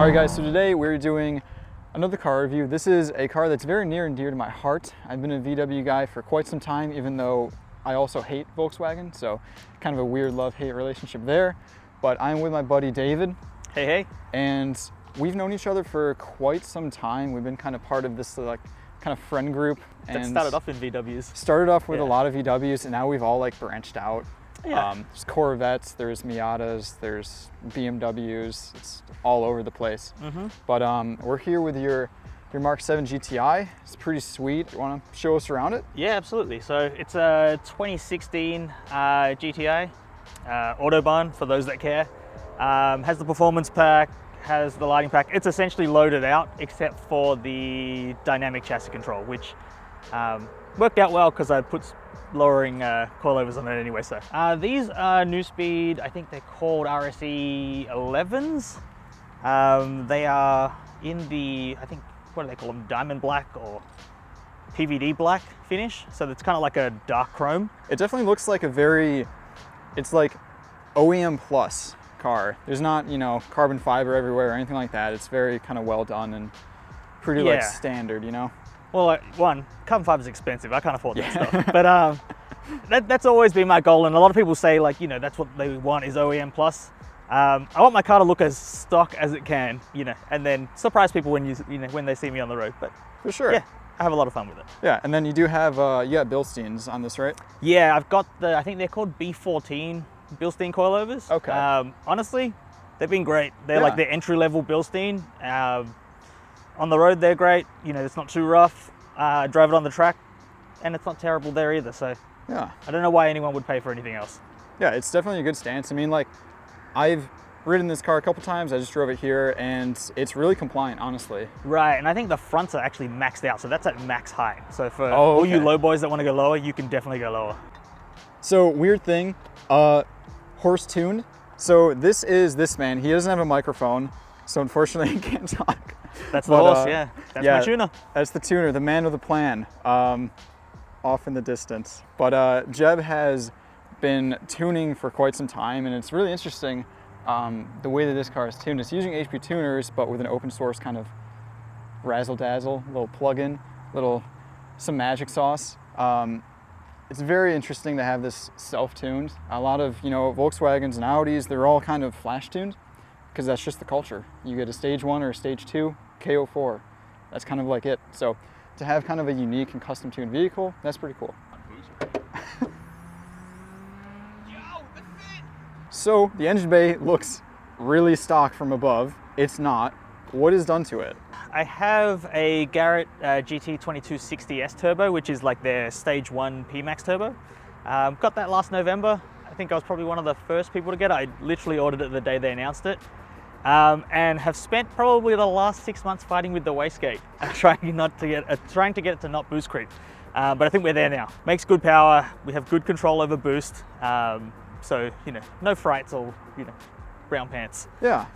Alright guys, so today we're doing another car review. This is a car that's very near and dear to my heart. I've been a VW guy for quite some time, even though I also hate Volkswagen, so kind of a weird love-hate relationship there. But I'm with my buddy David. Hey, hey. And we've known each other for quite some time. We've been kind of part of this like kind of friend group. That started off in VWs. Started off with a lot of VWs, and now we've all like branched out. Yeah. There's Corvettes, there's Miatas, there's BMWs, it's all over the place. But we're here with your Mark 7 GTI. It's pretty sweet. You want to show us around it? Yeah, absolutely. So it's a 2016 GTI, Autobahn for those that care. Has the performance pack, has the lighting pack. It's essentially loaded out except for the dynamic chassis control, which worked out well because I put lowering coilovers on it anyway. So these are new speed, I think they're called RSE 11s. They are in the, I think, what do they call them, diamond black or PVD black finish. So it's kind of like a dark chrome. It definitely looks like it's like OEM plus car. There's not, you know, carbon fiber everywhere or anything like that. It's very kind of well done and pretty like standard, you know? Well, one, carbon fiber is expensive. I can't afford that stuff. But that's always been my goal. And a lot of people say, like, you know, that's what they want is OEM plus. I want my car to look as stock as it can, you know, and then surprise people when when they see me on the road. But for sure, yeah, I have a lot of fun with it. Yeah, and then you do have Bilsteins on this, right? Yeah, I've got I think they're called B14 Bilstein coilovers. Okay. Honestly, they've been great. They're like the entry-level Bilstein. On the road, they're great. You know, it's not too rough. Drive it on the track, and it's not terrible there either. So yeah, I don't know why anyone would pay for anything else. Yeah, it's definitely a good stance. I mean, like, I've ridden this car a couple times. I just drove it here, and it's really compliant, honestly. Right, and I think the fronts are actually maxed out, so that's at max height. So for all you low boys that want to go lower, you can definitely go lower. So weird thing, horse tuned. So this is this man. He doesn't have a microphone, so unfortunately he can't talk. That's the horse, yeah. That's my tuner. That's the tuner, the man with a plan, off in the distance. But Jeb has been tuning for quite some time, and it's really interesting the way that this car is tuned. It's using HP tuners, but with an open source kind of razzle-dazzle, little plug-in, some magic sauce. It's very interesting to have this self-tuned. A lot of, you know, Volkswagens and Audis, they're all kind of flash-tuned because that's just the culture. You get a stage 1 or a stage 2 KO4. That's kind of like it. So to have kind of a unique and custom-tuned vehicle, that's pretty cool. So the engine bay looks really stock from above. It's not. What is done to it? I have a Garrett GT2260S turbo, which is like their stage 1 PMAX turbo. Got that last November. I think I was probably one of the first people to get it. I literally ordered it the day they announced it. And have spent probably the last 6 months fighting with the wastegate, trying to get it to not boost creep. But I think we're there now. Makes good power. We have good control over boost. So, you know, no frights or, you know, brown pants. Yeah.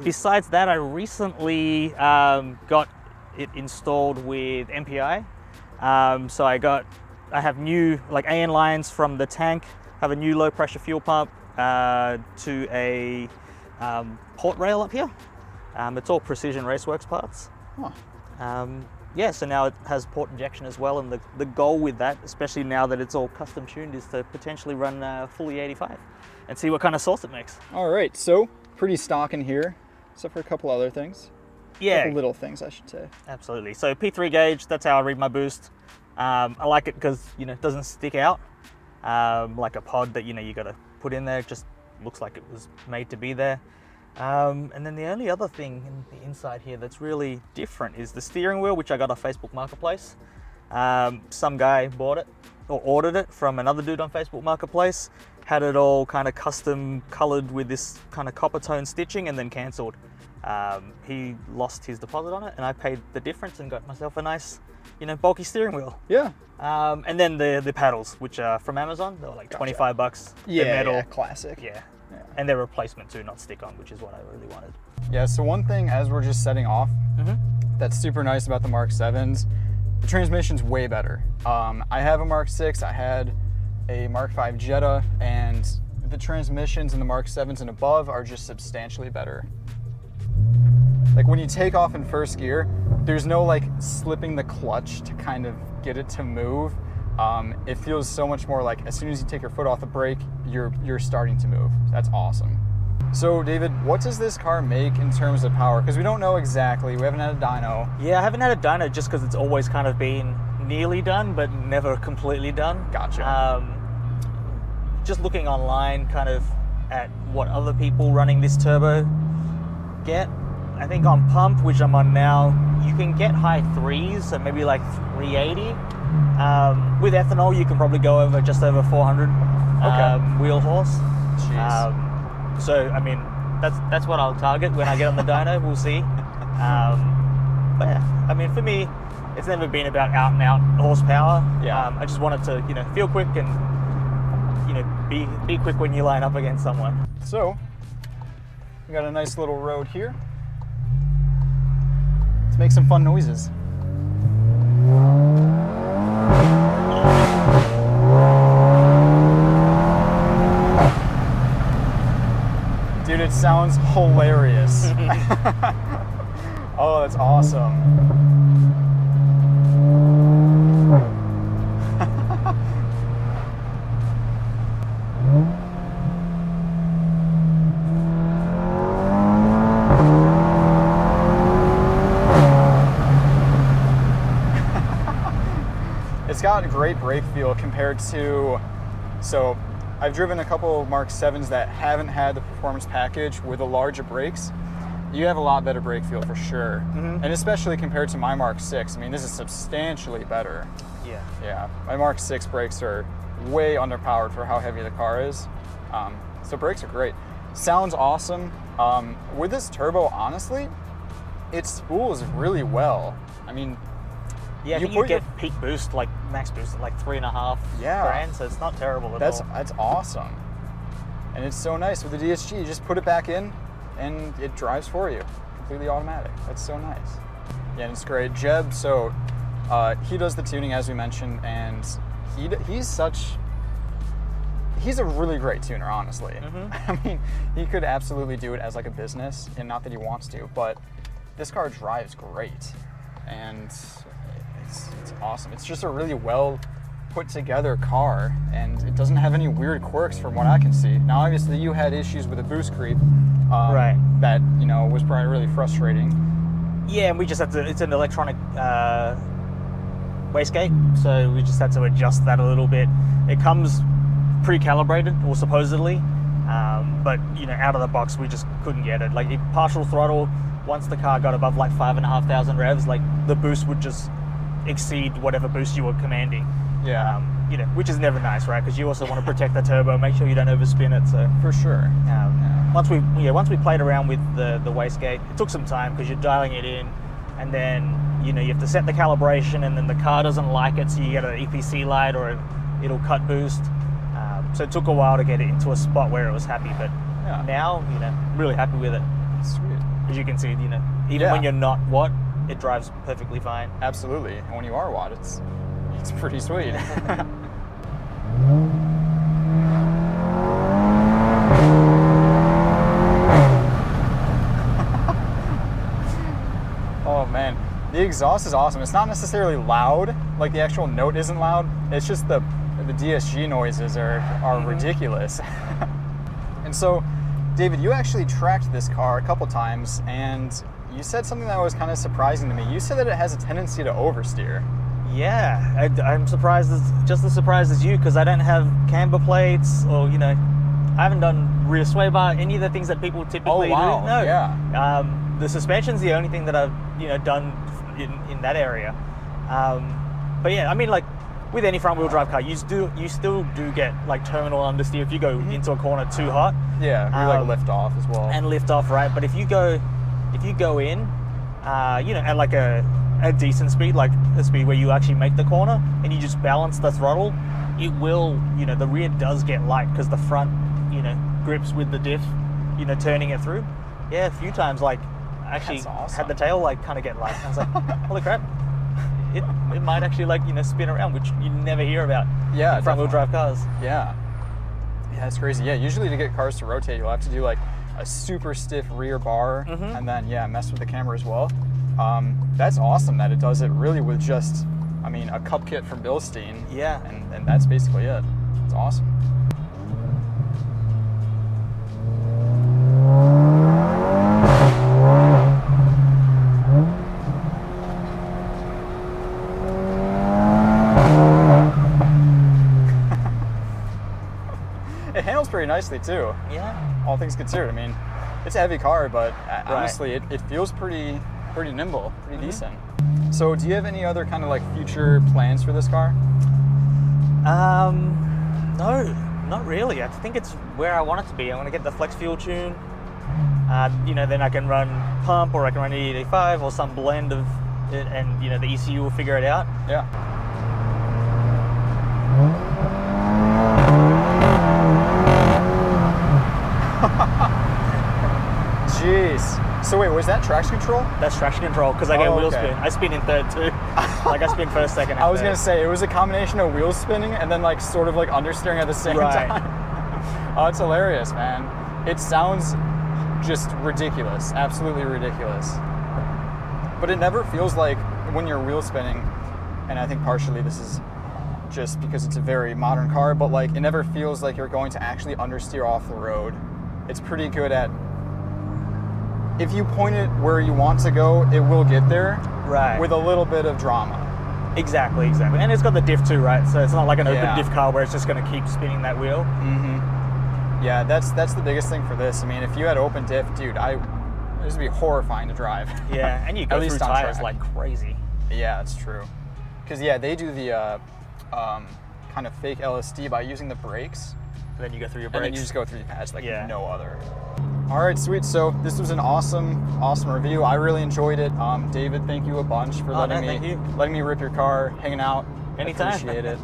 Besides that, I recently got it installed with MPI. So I have new like AN lines from the tank, have a new low pressure fuel pump to a port rail up here. It's all precision Raceworks parts. Huh. Yeah, so now it has port injection as well, and the goal with that, especially now that it's all custom tuned, is to potentially run fully 85 and see what kind of sauce it makes. All right, so pretty stock in here, except for a couple other things. Yeah. A couple little things, I should say. Absolutely. So P3 gauge, that's how I read my boost. I like it because, you know, it doesn't stick out like a pod that, you know, you got to put in there. It just looks like it was made to be there. And then the only other thing in the inside here that's really different is the steering wheel, which I got off Facebook Marketplace. Some guy bought it or ordered it from another dude on Facebook Marketplace, had it all kind of custom colored with this kind of copper tone stitching, and then canceled. He lost his deposit on it, and I paid the difference and got myself a nice, you know, bulky steering wheel. Yeah. And then the paddles, which are from Amazon, they were like 25 bucks. Yeah, they're metal. yeah, classic. Yeah. And they're replacement too, not stick-on, which is what I really wanted. Yeah, so one thing as we're just setting off, that's super nice about the Mark 7s, the transmission's way better. I have a Mark 6, I had a Mark 5 Jetta, and the transmissions in the Mark 7s and above are just substantially better. like when you take off in first gear, there's no like slipping the clutch to kind of get it to move. It feels so much more like as soon as you take your foot off the brake, you're starting to move. That's awesome. So David, what does this car make in terms of power? Because we don't know exactly. We haven't had a dyno. Yeah, I haven't had a dyno just because it's always kind of been nearly done, but never completely done. Gotcha. Just looking online kind of at what other people running this turbo get. I think on pump, which I'm on now, you can get high 3s, so maybe like 380. With ethanol, you can probably go over just over 400 wheel horse. Jeez. So, I mean, that's what I'll target when I get on the dyno. We'll see. But yeah, I mean, for me, it's never been about out and out horsepower. Yeah. I just wanted to, you know, feel quick and, you know, be quick when you line up against someone. So, we got a nice little road here. Let's make some fun noises. Dude, it sounds hilarious. Oh, that's awesome. It's got a great brake feel compared to, so I've driven a couple of Mark 7s that haven't had the performance package with the larger brakes. You have a lot better brake feel for sure. And especially compared to my Mark 6. I mean, this is substantially better. Yeah. Yeah, my Mark 6 brakes are way underpowered for how heavy the car is. So brakes are great. Sounds awesome. With this turbo, honestly, it spools really well. I mean, yeah, I think you get peak boost, like max boost, at like 3.5 grand, so it's not terrible at all. That's awesome. And it's so nice. With the DSG, you just put it back in and it drives for you. Completely automatic. That's so nice. Yeah, and it's great. Jeb, so he does the tuning, as we mentioned, and he's a really great tuner, honestly. I mean, he could absolutely do it as like a business, and not that he wants to, but this car drives great. And it's awesome. It's just a really well put together car, and it doesn't have any weird quirks from what I can see. Now, obviously, you had issues with the boost creep, right? That was probably really frustrating. Yeah, and we just had to. It's an electronic wastegate, so we just had to adjust that a little bit. It comes pre-calibrated, or supposedly, but out of the box, we just couldn't get it. Like partial throttle, once the car got above like 5,500 revs, like the boost would just exceed whatever boost you were commanding. Yeah. Which is never nice, right? Because you also want to protect the turbo, make sure you don't overspin it. So for sure. Once we played around with the wastegate, it took some time because you're dialing it in, and then you have to set the calibration, and then the car doesn't like it, so you get an EPC light or it'll cut boost. So it took a while to get it into a spot where it was happy, but now really happy with it. Sweet. As you can see, even when you're not Watt, it drives perfectly fine. Absolutely. And when you are Watt, it's pretty sweet. Oh man, the exhaust is awesome. It's not necessarily loud, like the actual note isn't loud. It's just the DSG noises are ridiculous. And so, David, you actually tracked this car a couple times, and you said something that was kind of surprising to me. You said that it has a tendency to oversteer. Yeah, I'm surprised, just as surprised as you, because I don't have camber plates, or I haven't done rear sway bar, any of the things that people typically do. No. Yeah. The suspension's the only thing that I've done in that area. But yeah, I mean, like with any front wheel drive car, you still do get like terminal understeer if you go into a corner too hot. Yeah, you like lift off as well. And lift off, right? But if you go in, at like a decent speed, like a speed where you actually make the corner and you just balance the throttle, it will, the rear does get light because the front, grips with the diff, turning it through. Yeah, a few times, like actually had the tail like kind of get light. I was like, holy crap, it might actually like spin around, which you never hear about. Yeah, front wheel drive cars. Yeah, that's crazy. Yeah, usually to get cars to rotate, you'll have to do like a super stiff rear bar, and then yeah, mess with the camera as well. That's awesome that it does it really with just, I mean, a cup kit from Bilstein. Yeah. And that's basically it. It's awesome. It handles pretty nicely too. Yeah. All things considered. I mean, it's a heavy car, but honestly, it feels pretty nimble, pretty decent. So do you have any other kind of like future plans for this car? No, not really. I think it's where I want it to be. I want to get the flex fuel tune. You know, then I can run pump, or I can run E85 or some blend of it, and you know, the ECU will figure it out. Yeah. Jeez. So wait, was that traction control? That's traction control, because I get wheel okay. spin. I spin in third too. Like I spin first, second, and I was third. gonna say it was a combination of wheel spinning and then like sort of like understeering at the same time. Oh, it's hilarious, man. It sounds just ridiculous, absolutely ridiculous. But it never feels like when you're wheel spinning, and I think partially this is just because it's a very modern car, but like it never feels like you're going to actually understeer off the road. It's pretty good at, if you point it where you want to go, it will get there. Right. With a little bit of drama. Exactly. And it's got the diff too, right? So it's not like an open Yeah. diff car where it's just going to keep spinning that wheel. Yeah, that's the biggest thing for this. I mean, if you had open diff, dude, this would be horrifying to drive. Yeah, and you go At through least on tires track. like crazy. Yeah, that's true. Because yeah, they do the kind of fake LSD by using the brakes, And then you go through your and then brakes. you just go through the pads like Yeah. no other. All right, sweet. So this was an awesome review. I really enjoyed it. David, thank you a bunch for Thank you. letting me rip your car, hanging out. Anytime. Appreciate it.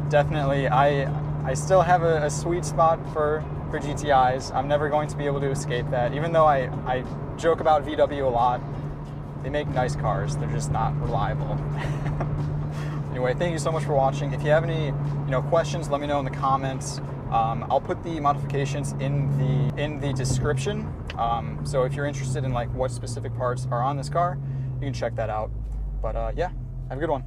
Definitely, I still have a sweet spot for GTIs. I'm never going to be able to escape that. Even though I joke about VW a lot, they make nice cars. They're just not reliable. Anyway, thank you so much for watching. If you have any questions, let me know in the comments. I'll put the modifications in the description. So if you're interested in like what specific parts are on this car, you can check that out. But yeah, have a good one.